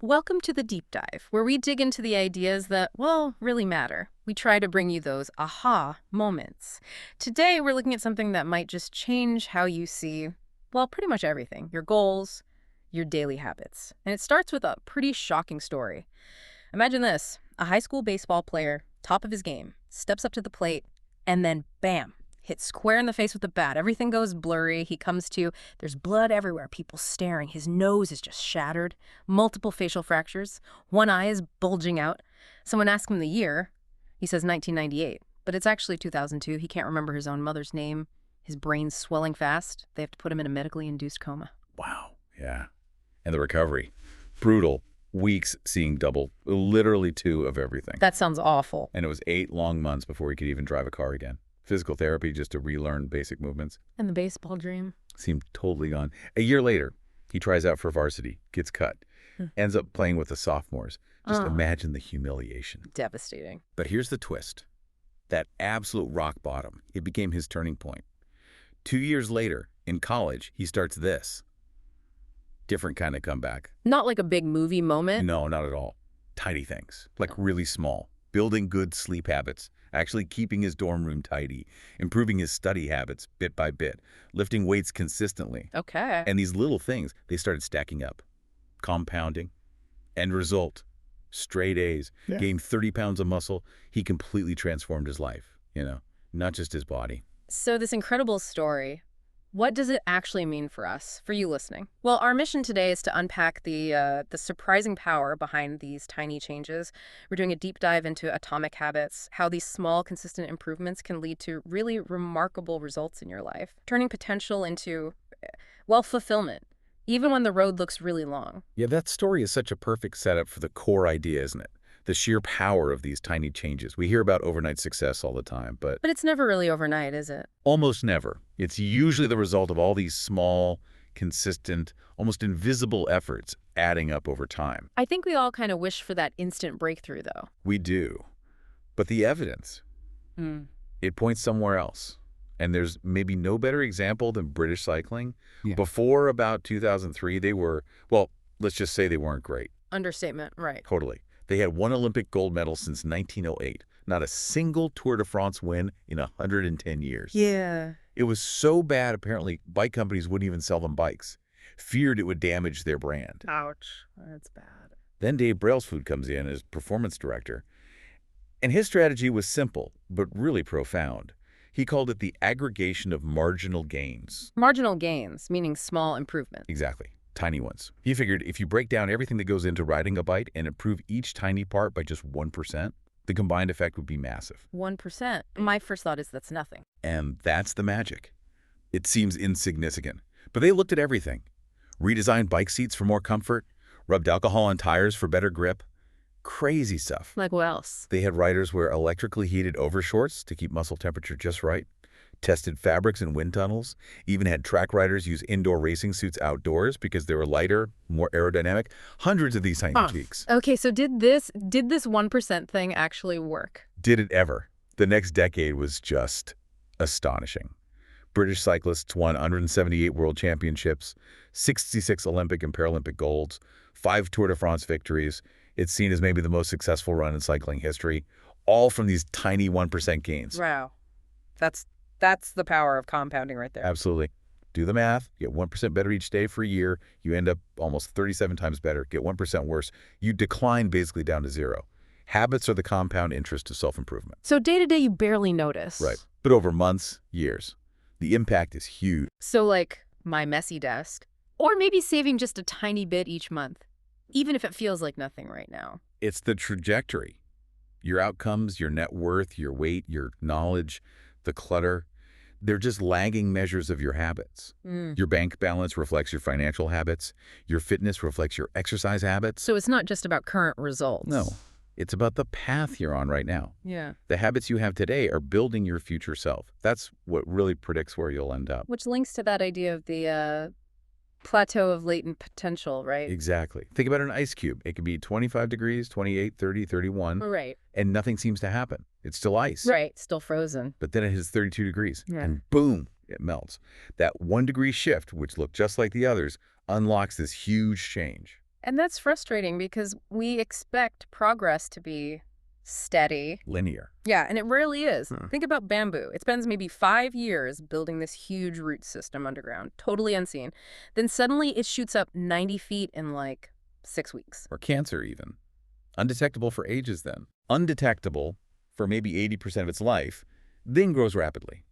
Welcome to the Deep Dive, where we dig into the ideas that, well, really matter. We try to bring you those aha moments. Today, we're looking at something that might just change how you see, well, pretty much everything. Your goals, your daily habits. And it starts with a pretty shocking story. Imagine this. A high school baseball player, top of his game, steps up to the plate, and then bam, hit square in the face with the bat. Everything goes blurry. He comes to, there's blood everywhere, people staring. His nose is just shattered, multiple facial fractures. One eye is bulging out. Someone asks him the year. He says 1998, but it's actually 2002. He can't remember his own mother's name. His brain's swelling fast. They have to put him in a medically induced coma. Wow. Yeah. And the recovery. Brutal. Weeks seeing double, literally two of everything. That sounds awful. And it was 8 long months before he could even drive a car again. Physical therapy just to relearn basic movements. And the baseball dream? Seemed totally gone. A year later, he tries out for varsity, gets cut, ends up playing with the sophomores. Just imagine the humiliation. Devastating. But here's the twist. That absolute rock bottom, it became his turning point. 2 years later, in college, he starts this. Different kind of comeback. Not like a big movie moment? No, not at all. Tiny things, like really small. Building good sleep habits, actually keeping his dorm room tidy, improving his study habits bit by bit, lifting weights consistently. Okay. And these little things, they started stacking up, compounding. End result, straight A's, gained 30 pounds of muscle. He completely transformed his life, not just his body. So this incredible story, what does it actually mean for us, for you listening? Well, our mission today is to unpack the surprising power behind these tiny changes. We're doing a deep dive into atomic habits, how these small, consistent improvements can lead to really remarkable results in your life, turning potential into, well, fulfillment, even when the road looks really long. Yeah, that story is such a perfect setup for the core idea, isn't it? The sheer power of these tiny changes. We hear about overnight success all the time, but it's never really overnight, is it? Almost never. It's usually the result of all these small, consistent, almost invisible efforts adding up over time. I think we all kind of wish for that instant breakthrough, though. We do. But the evidence, it points somewhere else. And there's maybe no better example than British cycling. Yeah. Before about 2003, they were, well, let's just say they weren't great. Understatement, right. Totally. They had one Olympic gold medal since 1908. Not a single Tour de France win in 110 years. Yeah. It was so bad, apparently, bike companies wouldn't even sell them bikes. Feared it would damage their brand. Ouch. That's bad. Then Dave Brailsford comes in as performance director. And his strategy was simple, but really profound. He called it the aggregation of marginal gains. Marginal gains, meaning small improvements. Exactly. Tiny ones. He figured if you break down everything that goes into riding a bike and improve each tiny part by just 1%, the combined effect would be massive. 1%. My first thought is that's nothing. And that's the magic. It seems insignificant. But they looked at everything. Redesigned bike seats for more comfort, rubbed alcohol on tires for better grip. Crazy stuff. Like what else? They had riders wear electrically heated overshorts to keep muscle temperature just right. Tested fabrics in wind tunnels, even had track riders use indoor racing suits outdoors because they were lighter, more aerodynamic. Hundreds of these tiny tweaks. Okay, so did this 1% thing actually work? Did it ever? The next decade was just astonishing. British cyclists won 178 world championships, 66 Olympic and Paralympic golds, 5 Tour de France victories. It's seen as maybe the most successful run in cycling history, all from these tiny 1% gains. Wow. That's the power of compounding right there. Absolutely. Do the math. Get 1% better each day for a year. You end up almost 37 times better. Get 1% worse. You decline basically down to zero. Habits are the compound interest of self-improvement. So day to day, you barely notice. Right. But over months, years, the impact is huge. So like my messy desk, or maybe saving just a tiny bit each month, even if it feels like nothing right now. It's the trajectory. Your outcomes, your net worth, your weight, your knowledge, the clutter, they're just lagging measures of your habits. Your bank balance reflects your financial habits. Your fitness reflects your exercise habits. So it's not just about current results. No, it's about the path you're on right now. Yeah. The habits you have today are building your future self. That's what really predicts where you'll end up. Which links to that idea of the plateau of latent potential, right? Exactly. Think about an ice cube. It could be 25 degrees, 28, 30, 31, Right. and nothing seems to happen. It's still ice. Right. Still frozen. But then it hits 32 degrees, Yeah. and boom, it melts. That 1 degree shift, which looked just like the others, unlocks this huge change. And that's frustrating because we expect progress to be steady. Linear. Yeah, and it rarely is. Hmm. Think about bamboo. It spends maybe 5 years building this huge root system underground, totally unseen. Then suddenly it shoots up 90 feet in like 6 weeks. Or cancer even. Undetectable for ages then. Undetectable for maybe 80% of its life, then grows rapidly.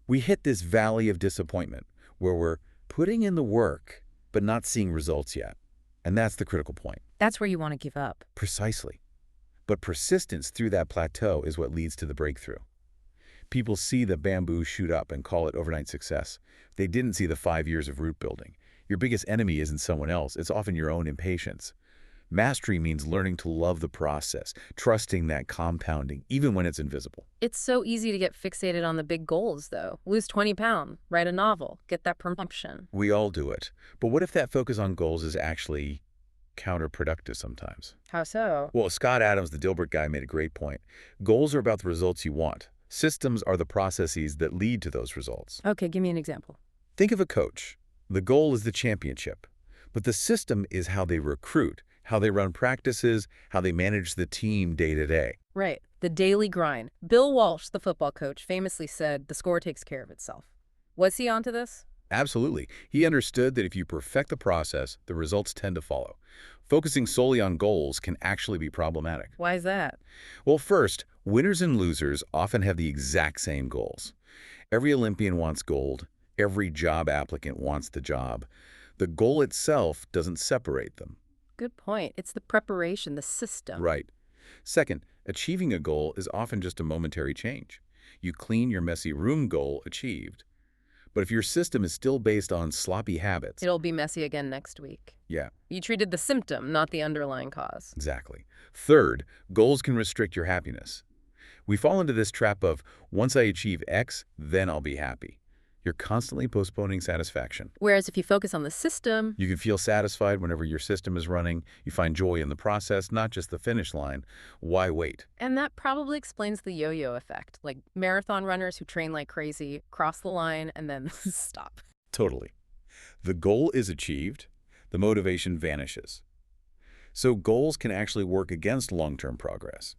We hit this valley of disappointment where we're putting in the work but not seeing results yet. And that's the critical point. That's where you want to give up. Precisely. But persistence through that plateau is what leads to the breakthrough. People see the bamboo shoot up and call it overnight success. They didn't see the 5 years of root building. Your biggest enemy isn't someone else. It's often your own impatience. Mastery means learning to love the process, trusting that compounding, even when it's invisible. It's so easy to get fixated on the big goals, though. Lose 20 pounds, write a novel, get that promotion. We all do it. But what if that focus on goals is actually counterproductive sometimes? How so? Well, Scott Adams, the Dilbert guy, made a great point. Goals are about the results you want. Systems are the processes that lead to those results. Okay, give me an example. Think of a coach. The goal is the championship. But the system is how they recruit, how they run practices, how they manage the team day to day. Right, the daily grind. Bill Walsh, the football coach, famously said the score takes care of itself. Was he onto this? Absolutely. He understood that if you perfect the process, the results tend to follow. Focusing solely on goals can actually be problematic. Why is that? Well, first, winners and losers often have the exact same goals. Every Olympian wants gold. Every job applicant wants the job. The goal itself doesn't separate them. Good point. It's the preparation, the system. Right. Second, achieving a goal is often just a momentary change. You clean your messy room goal achieved. But if your system is still based on sloppy habits, It'll be messy again next week. yeah, You treated the symptom, not the underlying cause. exactly. Third, goals can restrict your happiness. We fall into this trap of, once I achieve X, then I'll be happy. You're constantly postponing satisfaction. Whereas if you focus on the system, You can feel satisfied whenever your system is running. You find joy in the process, not just the finish line. Why wait? and that probably explains the yo-yo effect, like marathon runners who train like crazy, cross the line, and then stop. Totally. The goal is achieved, the motivation vanishes. So goals can actually work against long-term progress.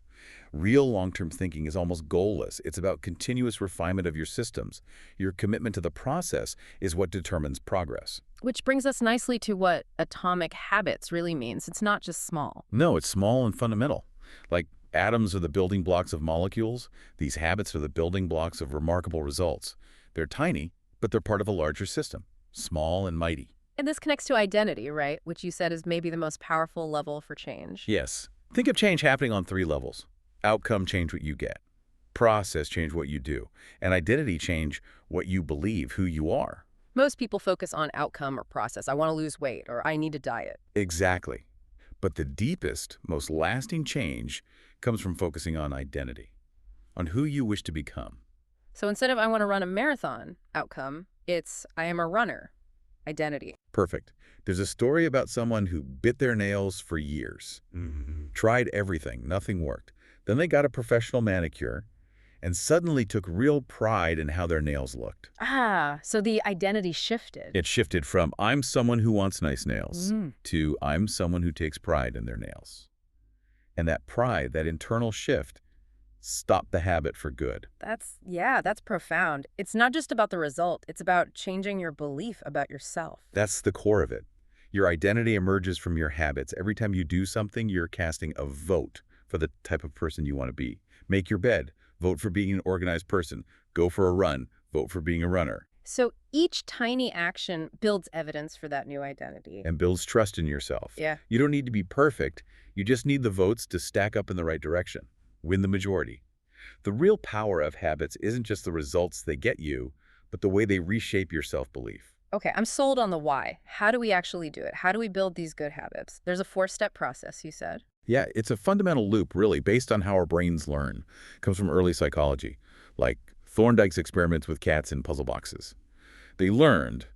Real long-term thinking is almost goalless. It's about continuous refinement of your systems. Your commitment to the process is what determines progress. Which brings us nicely to what atomic habits really means. It's not just small. No, it's small and fundamental. Like atoms are the building blocks of molecules. These habits are the building blocks of remarkable results. They're tiny, but they're part of a larger system, small and mighty. And this connects to identity, right? Which you said is maybe the most powerful level for change. Yes. Think of change happening on 3 levels. Outcome, change what you get. Process, change what you do. And identity, change what you believe, who you are. Most people focus on outcome or process. I want to lose weight or I need to diet. Exactly. But the deepest, most lasting change comes from focusing on identity, on who you wish to become. So instead of I want to run a marathon outcome, it's I am a runner identity. Perfect. There's a story about someone who bit their nails for years. Tried everything, nothing worked. Then they got a professional manicure and suddenly took real pride in how their nails looked. Ah, so the identity shifted. It shifted from I'm someone who wants nice nails Mm. to I'm someone who takes pride in their nails. And that pride, that internal shift, stopped the habit for good. That's profound. It's not just about the result. It's about changing your belief about yourself. That's the core of it. Your identity emerges from your habits. Every time you do something, you're casting a vote for the type of person you want to be. Make your bed. Vote for being an organized person. Go for a run. Vote for being a runner. So each tiny action builds evidence for that new identity. And builds trust in yourself. Yeah. You don't need to be perfect. You just need the votes to stack up in the right direction. Win the majority. The real power of habits isn't just the results they get you, but the way they reshape your self-belief. Okay, I'm sold on the why. How do we actually do it? How do we build these good habits? There's a 4-step process, you said. Yeah, it's a fundamental loop, really, based on how our brains learn. It comes from early psychology, like Thorndike's experiments with cats in puzzle boxes. They learned,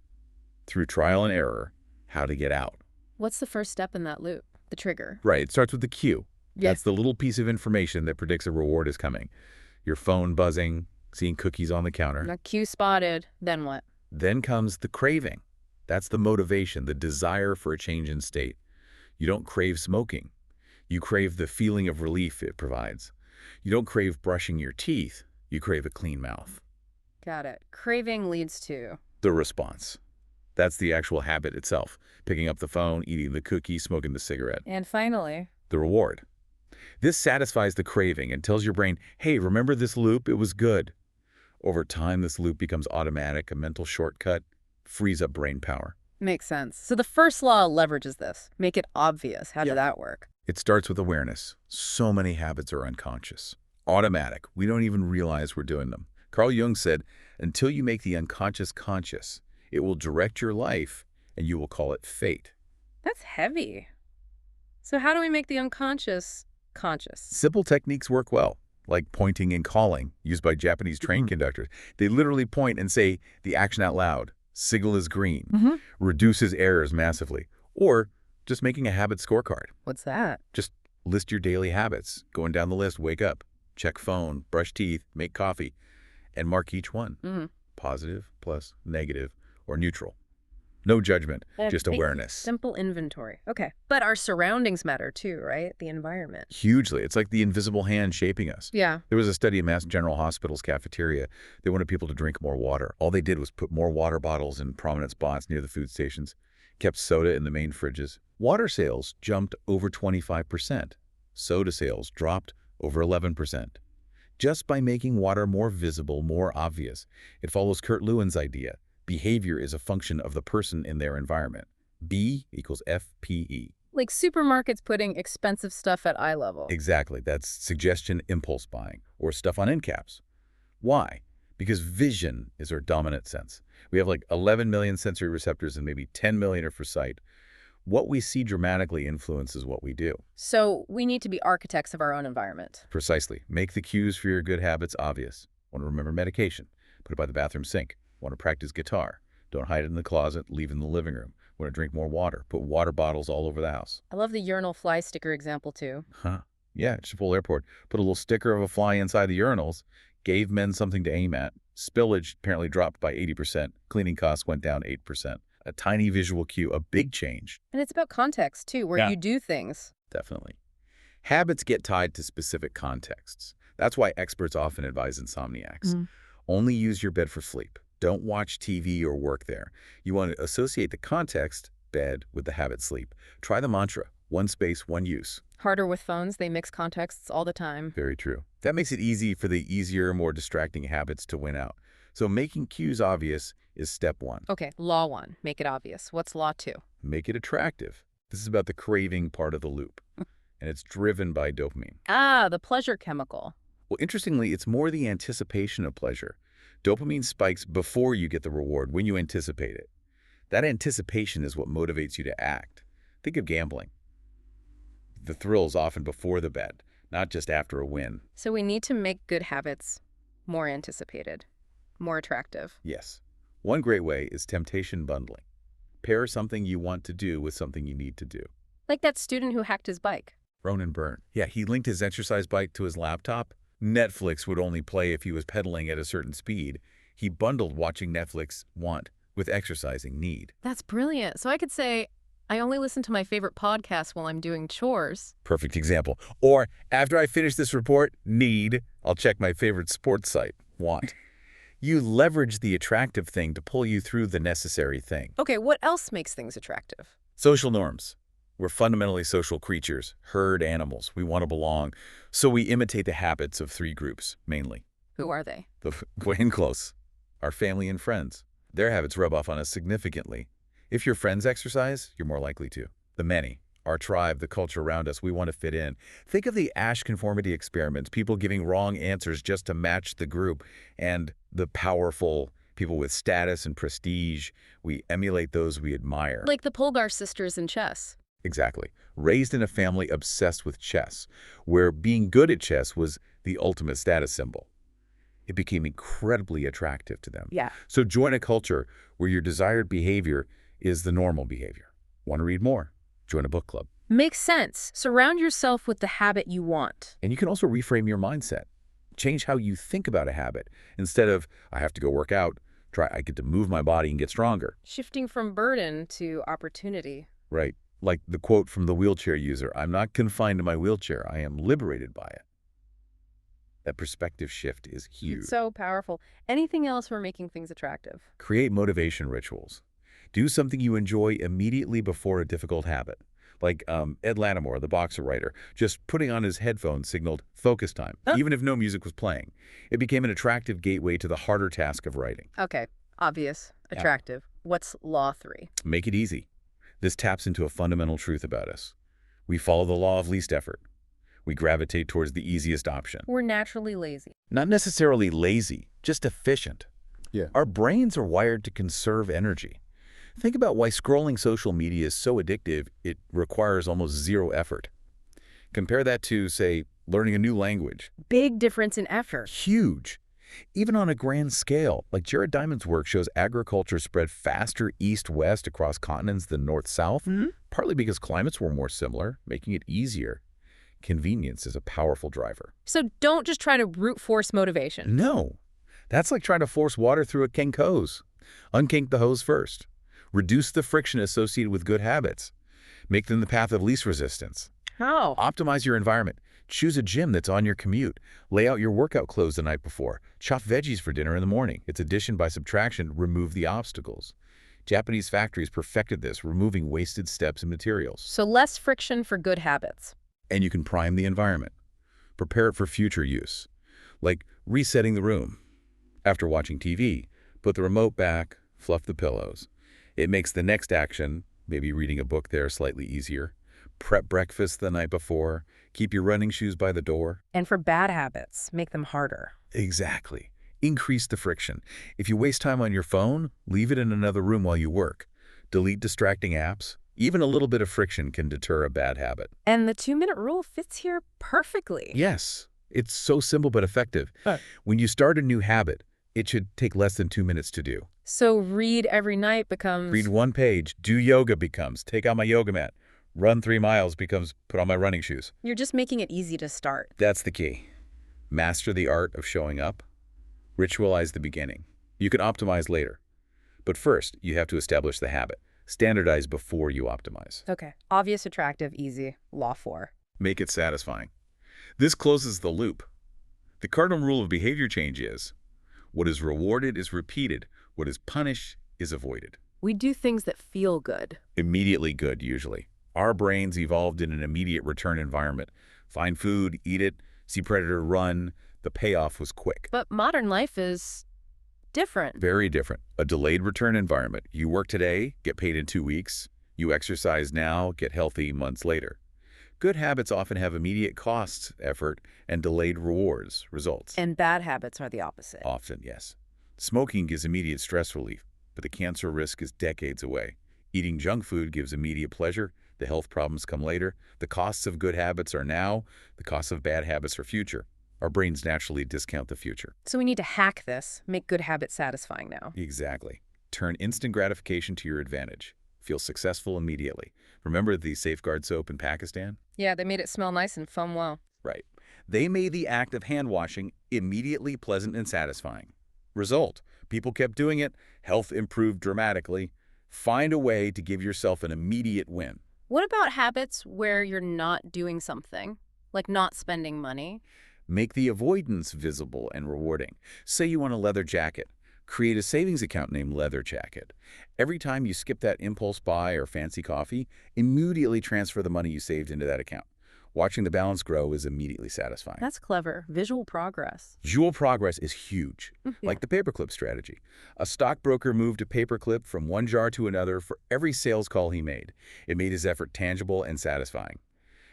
through trial and error, how to get out. What's the first step in that loop? The trigger. Right, it starts with the cue. Yeah. That's the little piece of information that predicts a reward is coming. Your phone buzzing, seeing cookies on the counter. Now, cue spotted. Then what? Then comes the craving. That's the motivation, the desire for a change in state. You don't crave smoking. You crave the feeling of relief it provides. You don't crave brushing your teeth. You crave a clean mouth. Got it. Craving leads to. The response. That's the actual habit itself. Picking up the phone, eating the cookie, smoking the cigarette. And finally, The reward. This satisfies the craving and tells your brain, hey, remember this loop? It was good. Over time, this loop becomes automatic, a mental shortcut, frees up brain power. makes sense. So the first law leverages this. Make it obvious. How Yeah. did that work? It starts with awareness. So many habits are unconscious. Automatic. We don't even realize we're doing them. Carl Jung said, until you make the unconscious conscious, it will direct your life and you will call it fate. That's heavy. So how do we make the unconscious conscious? Simple techniques work well, like pointing and calling, used by Japanese train conductors. They literally point and say the action out loud. Signal is green. Reduces errors massively. Or just making a habit scorecard. What's that? Just list your daily habits. Going down the list, wake up, check phone, brush teeth, make coffee, and mark each one. Positive, plus, negative, or neutral. No judgment, just awareness. Simple inventory. Okay. But our surroundings matter too, right? The environment. Hugely. It's like the invisible hand shaping us. Yeah. There was a study in Mass General Hospital's cafeteria. They wanted people to drink more water. All they did was put more water bottles in prominent spots near the food stations, kept soda in the main fridges. Water sales jumped over 25%. Soda sales dropped over 11%. Just by making water more visible, more obvious. It follows Kurt Lewin's idea. Behavior is a function of the person in their environment. B equals FPE. Like supermarkets putting expensive stuff at eye level. Exactly. That's suggestion impulse buying, or stuff on end caps. Why? Because vision is our dominant sense. We have like 11 million sensory receptors and maybe 10 million are for sight. What we see dramatically influences what we do. So we need to be architects of our own environment. Precisely. Make the cues for your good habits obvious. Want to remember medication? Put it by the bathroom sink. Want to practice guitar? Don't hide it in the closet, leave it in the living room. Want to drink more water? Put water bottles all over the house. I love the urinal fly sticker example too. Huh. Yeah, at Schiphol Airport. Put a little sticker of a fly inside the urinals. Gave men something to aim at. Spillage apparently dropped by 80%. Cleaning costs went down 8%. A tiny visual cue, a big change. And it's about context too, where Yeah. you do things. Definitely. Habits get tied to specific contexts. That's why experts often advise insomniacs. Only use your bed for sleep. Don't watch TV or work there. You want to associate the context, bed, with the habit sleep. Try the mantra, one space, one use. Harder with phones, they mix contexts all the time. Very true. That makes it easy for the easier, more distracting habits to win out. So making cues obvious is step one. Okay, law one, make it obvious. What's law two? Make it attractive. This is about the craving part of the loop. And it's driven by dopamine. Ah, the pleasure chemical. Well, interestingly, it's more the anticipation of pleasure. Dopamine spikes before you get the reward, when you anticipate it. That anticipation is what motivates you to act. Think of gambling. The thrill is often before the bet, not just after a win. So we need to make good habits more anticipated, more attractive. Yes. One great way is temptation bundling. Pair something you want to do with something you need to do. Like that student who hacked his bike. Ronan Byrne. Yeah, he linked his exercise bike to his laptop. Netflix would only play if he was pedaling at a certain speed. He bundled watching Netflix want with exercising need. That's brilliant. So I could say, I only listen to my favorite podcast while I'm doing chores. Perfect example. Or, after I finish this report, need, I'll check my favorite sports site, want. You leverage the attractive thing to pull you through the necessary thing. Okay, what else makes things attractive? Social norms. We're fundamentally social creatures, herd animals. We want to belong. So we imitate the habits of three groups, mainly. Who are they? The in close, our family and friends. Their habits rub off on us significantly. If your friends exercise, you're more likely to. The many, our tribe, the culture around us, we want to fit in. Think of the Asch conformity experiments, people giving wrong answers just to match the group, and the powerful people with status and prestige. We emulate those we admire. Like the Polgar sisters in chess. Exactly. Raised in a family obsessed with chess, where being good at chess was the ultimate status symbol. It became incredibly attractive to them. Yeah. So join a culture where your desired behavior is the normal behavior. Want to read more? Join a book club. Makes sense. Surround yourself with the habit you want. And you can also reframe your mindset. Change how you think about a habit. Instead of, I have to go work out, I get to move my body and get stronger. Shifting from burden to opportunity. Right. Like the quote from the wheelchair user, I'm not confined to my wheelchair. I am liberated by it. That perspective shift is It's huge. so powerful. Anything else for making things attractive? Create motivation rituals. Do something you enjoy immediately before a difficult habit. Like Ed Lattimore, the boxer writer, just putting on his headphones signaled focus time, Huh? even if no music was playing. It became an attractive gateway to the harder task of writing. Okay, obvious, Yeah. attractive. What's law 3? Make it easy. This taps into a fundamental truth about us. We follow the law of least effort. We gravitate towards the easiest option. We're naturally lazy. Not necessarily lazy, just efficient. Yeah. Our brains are wired to conserve energy. Think about why scrolling social media is so addictive, it requires almost zero effort. Compare that to, say, learning a new language. Big difference in effort. Huge. Even on a grand scale, like Jared Diamond's work shows agriculture spread faster east-west across continents than north-south, partly because climates were more similar, making it easier. Convenience is a powerful driver. So don't just try to brute force motivation. No. That's like trying to force water through a kink hose. Unkink the hose first. Reduce the friction associated with good habits. Make them the path of least resistance. How? Optimize your environment. Choose a gym that's on your commute. Lay out your workout clothes the night before. Chop veggies for dinner in the morning. It's addition by subtraction. Remove the obstacles. Japanese factories perfected this, removing wasted steps and materials. So less friction for good habits. And you can prime the environment. Prepare it for future use. Like resetting the room. After watching TV, put the remote back, fluff the pillows. It makes the next action, maybe reading a book there, slightly easier. Prep breakfast the night before. Keep your running shoes by the door. And for bad habits, make them harder. Exactly. Increase the friction. If you waste time on your phone, leave it in another room while you work. Delete distracting apps. Even a little bit of friction can deter a bad habit. And the 2-minute rule fits here perfectly. Yes, it's so simple but effective. When you start a new habit, it should take less than 2 minutes to do. So read every night becomes... Read one page. Do yoga becomes take out my yoga mat. Run 3 miles becomes put on my running shoes. You're just making it easy to start. That's the key. Master the art of showing up. Ritualize the beginning. You can optimize later. But first, you have to establish the habit. Standardize before you optimize. Okay. Obvious, attractive, easy. Law 4. Make it satisfying. This closes the loop. The cardinal rule of behavior change is, what is rewarded is repeated. What is punished is avoided. We do things that feel good. Immediately good, usually. Our brains evolved in an immediate return environment. Find food, eat it, see predator, run. The payoff was quick. But modern life is different. Very different. A delayed return environment. You work today, get paid in 2 weeks. You exercise now, get healthy months later. Good habits often have immediate costs, effort, and delayed rewards, results. And bad habits are the opposite. Often, yes. Smoking gives immediate stress relief, but the cancer risk is decades away. Eating junk food gives immediate pleasure. The health problems come later. The costs of good habits are now. The costs of bad habits are future. Our brains naturally discount the future. So we need to hack this, make good habits satisfying now. Exactly. Turn instant gratification to your advantage. Feel successful immediately. Remember the Safeguard soap in Pakistan? Yeah, they made it smell nice and foam well. Right. They made the act of hand washing immediately pleasant and satisfying. Result, people kept doing it, health improved dramatically. Find a way to give yourself an immediate win. What about habits where you're not doing something, like not spending money? Make the avoidance visible and rewarding. Say you want a leather jacket. Create a savings account named Leather Jacket. Every time you skip that impulse buy or fancy coffee, immediately transfer the money you saved into that account. Watching the balance grow is immediately satisfying. That's clever. Visual progress. Visual progress is huge, Yeah. like the paperclip strategy. A stockbroker moved a paperclip from one jar to another for every sales call he made. It made his effort tangible and satisfying.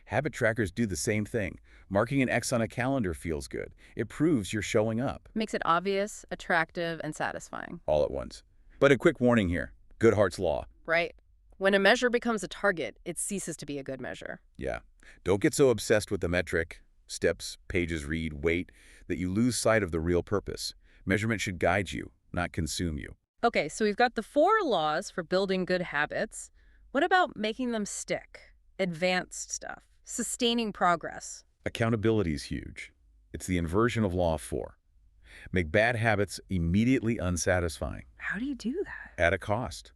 Habit trackers do the same thing. Marking an X on a calendar feels good. It proves you're showing up. Makes it obvious, attractive, and satisfying. All at once. But a quick warning here. Goodhart's law. Right. When a measure becomes a target, it ceases to be a good measure. Yeah. Don't get so obsessed with the metric, steps, pages read, weight, that you lose sight of the real purpose. Measurement should guide you, not consume you. Okay, so we've got the 4 laws for building good habits. What about making them stick? Advanced stuff. Sustaining progress. Accountability is huge. It's the inversion of Law 4. Make bad habits immediately unsatisfying How do you do that? at a cost.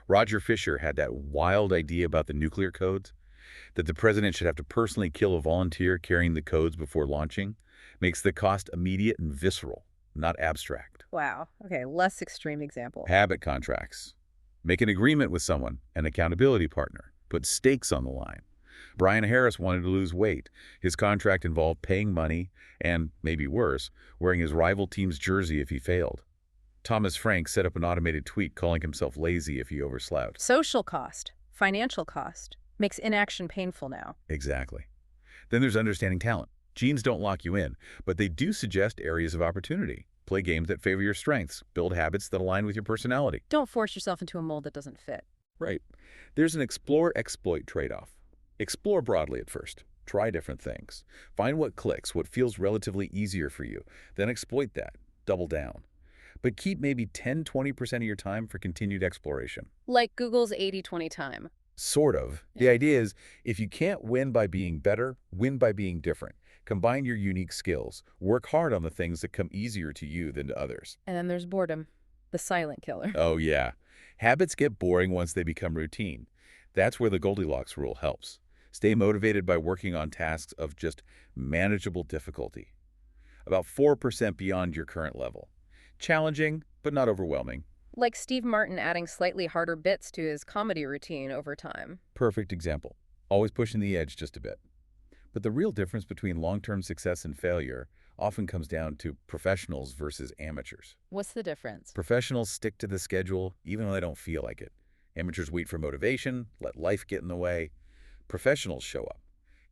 Roger Fisher had that wild idea about the nuclear codes, that the president should have to personally kill a volunteer carrying the codes before launching, makes the cost immediate and visceral, not abstract. Wow. Okay, less extreme example. Habit contracts. Make an agreement with someone, an accountability partner. Put stakes on the line. Brian Harris wanted to lose weight. His contract involved paying money and, maybe worse, wearing his rival team's jersey if he failed. Thomas Frank set up an automated tweet calling himself lazy if he overslept. Social cost, financial cost, makes inaction painful now. Exactly. Then there's understanding talent. Genes don't lock you in, but they do suggest areas of opportunity. Play games that favor your strengths. Build habits that align with your personality. Don't force yourself into a mold that doesn't fit. Right. There's an explore-exploit trade-off. Explore broadly at first. Try different things. Find what clicks, what feels relatively easier for you. Then exploit that. Double down. But keep maybe 10–20% of your time for continued exploration. Like Google's 80/20 time. Sort of. The idea is, if you can't win by being better, win by being different. Combine your unique skills. Work hard on the things that come easier to you than to others. And then there's boredom, the silent killer. Oh, yeah. Habits get boring once they become routine. That's where the Goldilocks rule helps. Stay motivated by working on tasks of just manageable difficulty. About 4% beyond your current level. Challenging, but not overwhelming. Like Steve Martin adding slightly harder bits to his comedy routine over time. Perfect example. Always pushing the edge just a bit. But the real difference between long-term success and failure often comes down to professionals versus amateurs. What's the difference? Professionals stick to the schedule even though they don't feel like it. Amateurs wait for motivation, let life get in the way. Professionals show up.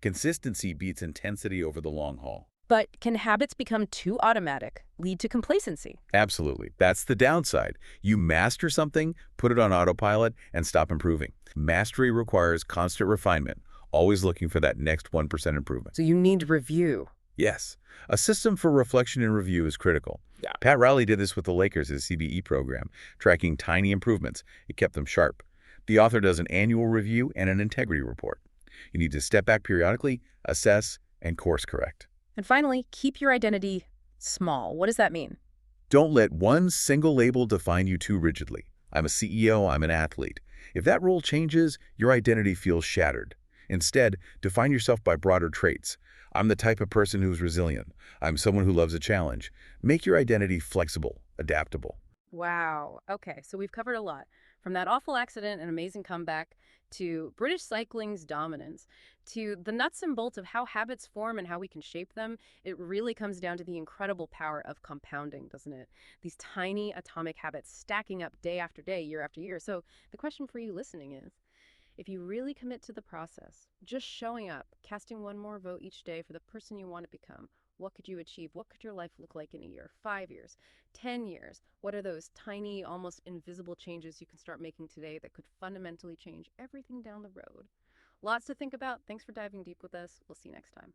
Consistency beats intensity over the long haul. But can habits become too automatic, lead to complacency? Absolutely. That's the downside. You master something, put it on autopilot, and stop improving. Mastery requires constant refinement, always looking for that next 1% improvement. So you need review. Yes, a system for reflection and review is critical. Yeah. Pat Riley did this with the Lakers' CBE program, tracking tiny improvements. It kept them sharp. The author does an annual review and an integrity report. You need to step back periodically, assess, and course correct. And finally, keep your identity small. What does that mean? Don't let one single label define you too rigidly. I'm a CEO, I'm an athlete. If that role changes, your identity feels shattered. Instead, define yourself by broader traits. I'm the type of person who's resilient. I'm someone who loves a challenge. Make your identity flexible, adaptable. Wow. Okay, so we've covered a lot. From that awful accident and amazing comeback, to British cycling's dominance, to the nuts and bolts of how habits form and how we can shape them. It really comes down to the incredible power of compounding, doesn't it? These tiny atomic habits stacking up day after day, year after year. So the question for you listening is, if you really commit to the process, just showing up, casting one more vote each day for the person you want to become, what could you achieve? What could your life look like in a year, 5 years, 10 years? What are those tiny, almost invisible changes you can start making today that could fundamentally change everything down the road? Lots to think about. Thanks for diving deep with us. We'll see you next time.